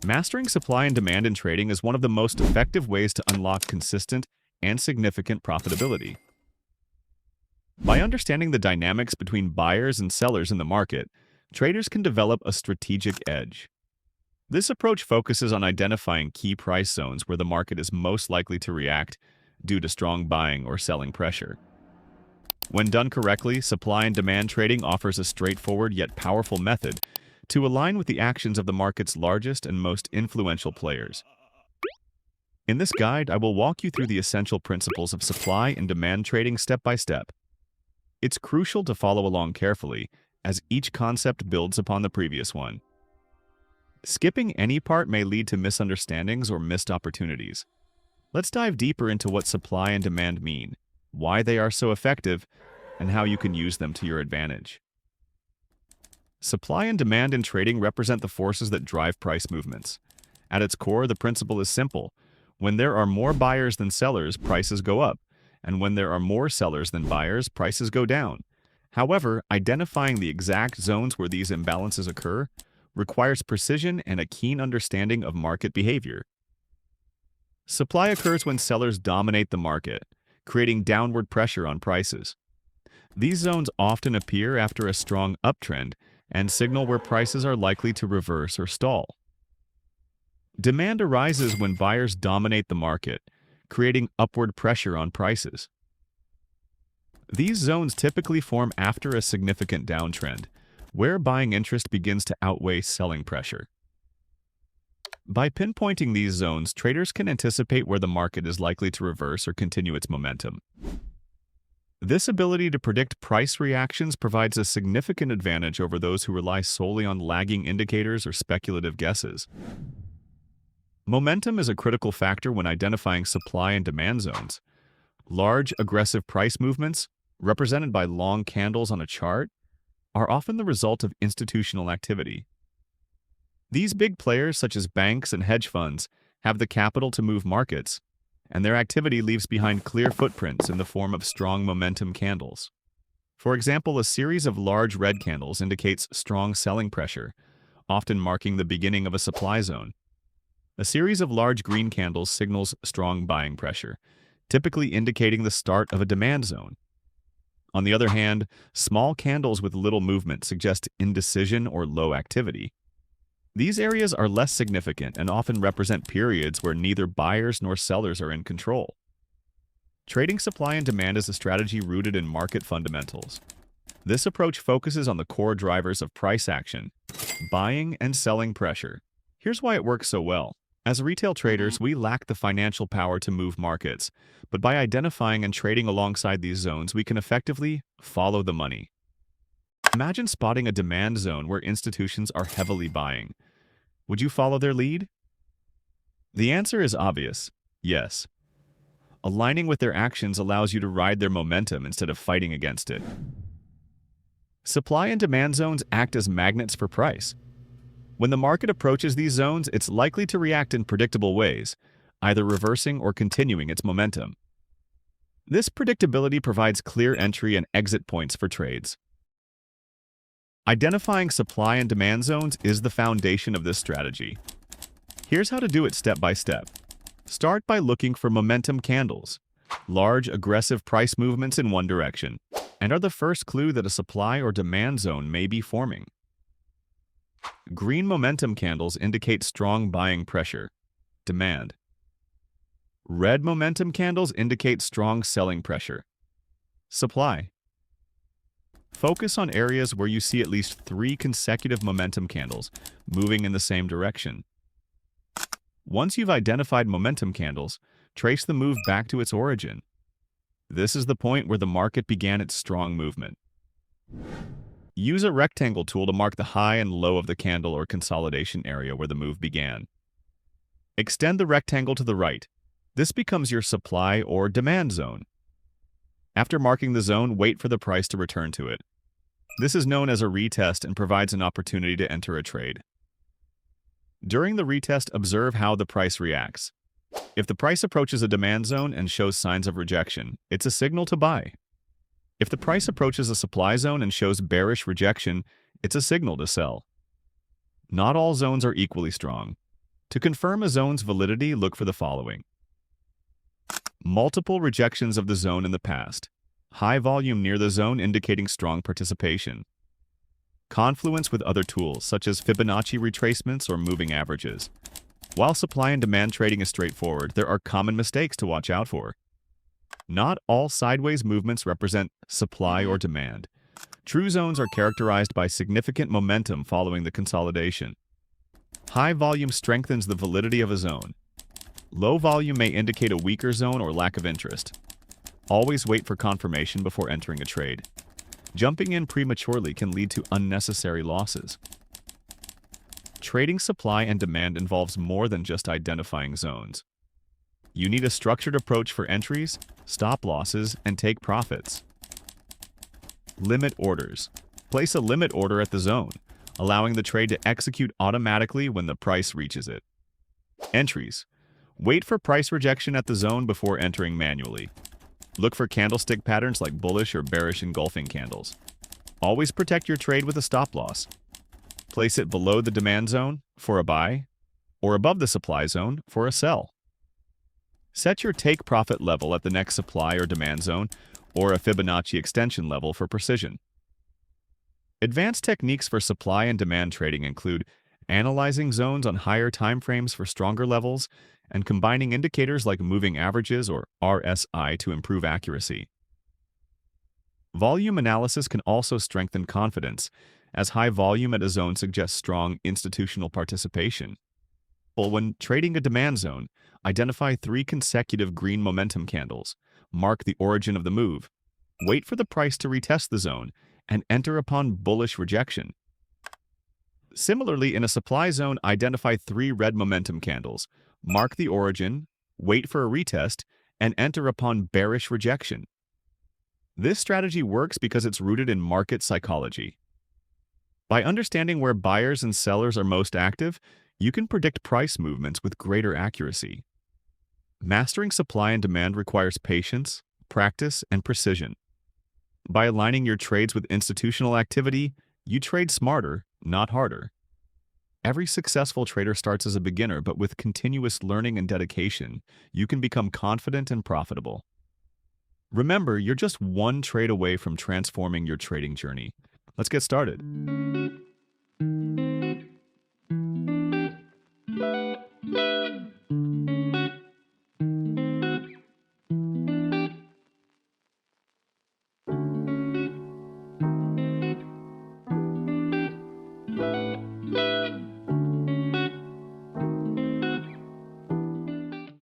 Mastering supply and demand in trading is one of the most effective ways to unlock consistent and significant profitability. By understanding the dynamics between buyers and sellers in the market, traders can develop a strategic edge. This approach focuses on identifying key price zones where the market is most likely to react due to strong buying or selling pressure. When done correctly, supply and demand trading offers a straightforward yet powerful method to align with the actions of the market's largest and most influential players. In this guide, I will walk you through the essential principles of supply and demand trading step by step. It's crucial to follow along carefully, as each concept builds upon the previous one. Skipping any part may lead to misunderstandings or missed opportunities. Let's dive deeper into what supply and demand mean, why they are so effective, and how you can use them to your advantage. Supply and demand in trading represent the forces that drive price movements. At its core, the principle is simple. When there are more buyers than sellers, prices go up, and when there are more sellers than buyers, prices go down. However, identifying the exact zones where these imbalances occur requires precision and a keen understanding of market behavior. Supply occurs when sellers dominate the market, creating downward pressure on prices. These zones often appear after a strong uptrend and signal where prices are likely to reverse or stall. Demand arises when buyers dominate the market, creating upward pressure on prices. These zones typically form after a significant downtrend, where buying interest begins to outweigh selling pressure. By pinpointing these zones, traders can anticipate where the market is likely to reverse or continue its momentum. This ability to predict price reactions provides a significant advantage over those who rely solely on lagging indicators or speculative guesses. Momentum is a critical factor when identifying supply and demand zones. Large, aggressive price movements, represented by long candles on a chart, are often the result of institutional activity. These big players, such as banks and hedge funds, have the capital to move markets, and their activity leaves behind clear footprints in the form of strong momentum candles. For example, a series of large red candles indicates strong selling pressure, often marking the beginning of a supply zone. A series of large green candles signals strong buying pressure, typically indicating the start of a demand zone. On the other hand, small candles with little movement suggest indecision or low activity. These areas are less significant and often represent periods where neither buyers nor sellers are in control. Trading supply and demand is a strategy rooted in market fundamentals. This approach focuses on the core drivers of price action, buying and selling pressure. Here's why it works so well. As retail traders, we lack the financial power to move markets, but by identifying and trading alongside these zones, we can effectively follow the money. Imagine spotting a demand zone where institutions are heavily buying. Would you follow their lead? The answer is obvious, yes. Aligning with their actions allows you to ride their momentum instead of fighting against it. Supply and demand zones act as magnets for price. When the market approaches these zones, it's likely to react in predictable ways, either reversing or continuing its momentum. This predictability provides clear entry and exit points for trades. Identifying supply and demand zones is the foundation of this strategy. Here's how to do it step by step. Start by looking for momentum candles, large, aggressive price movements in one direction, and are the first clue that a supply or demand zone may be forming. Green momentum candles indicate strong buying pressure, demand. Red momentum candles indicate strong selling pressure, supply. Focus on areas where you see at least 3 consecutive momentum candles moving in the same direction. Once you've identified momentum candles, trace the move back to its origin. This is the point where the market began its strong movement. Use a rectangle tool to mark the high and low of the candle or consolidation area where the move began. Extend the rectangle to the right. This becomes your supply or demand zone. After marking the zone, wait for the price to return to it. This is known as a retest and provides an opportunity to enter a trade. During the retest, observe how the price reacts. If the price approaches a demand zone and shows signs of rejection, it's a signal to buy. If the price approaches a supply zone and shows bearish rejection, it's a signal to sell. Not all zones are equally strong. To confirm a zone's validity, look for the following. Multiple rejections of the zone in the past. High volume near the zone indicating strong participation. Confluence with other tools, such as Fibonacci retracements or moving averages. While supply and demand trading is straightforward, there are common mistakes to watch out for. Not all sideways movements represent supply or demand. True zones are characterized by significant momentum following the consolidation. High volume strengthens the validity of a zone. Low volume may indicate a weaker zone or lack of interest. Always wait for confirmation before entering a trade. Jumping in prematurely can lead to unnecessary losses. Trading supply and demand involves more than just identifying zones. You need a structured approach for entries, stop losses, and take profits. Limit orders. Place a limit order at the zone, allowing the trade to execute automatically when the price reaches it. Entries. Wait for price rejection at the zone before entering manually. Look for candlestick patterns like bullish or bearish engulfing candles. Always protect your trade with a stop loss. Place it below the demand zone for a buy, or above the supply zone for a sell. Set your take profit level at the next supply or demand zone, or a Fibonacci extension level for precision. Advanced techniques for supply and demand trading include analyzing zones on higher time frames for stronger levels, and combining indicators like moving averages or RSI to improve accuracy. Volume analysis can also strengthen confidence, as high volume at a zone suggests strong institutional participation. When trading a demand zone, identify 3 consecutive green momentum candles, mark the origin of the move, wait for the price to retest the zone, and enter upon bullish rejection. Similarly, in a supply zone, identify 3 red momentum candles, mark the origin, wait for a retest, and enter upon bearish rejection. This strategy works because it's rooted in market psychology. By understanding where buyers and sellers are most active, you can predict price movements with greater accuracy. Mastering supply and demand requires patience, practice, and precision. By aligning your trades with institutional activity, you trade smarter, not harder. Every successful trader starts as a beginner, but with continuous learning and dedication, you can become confident and profitable. Remember, you're just one trade away from transforming your trading journey. Let's get started.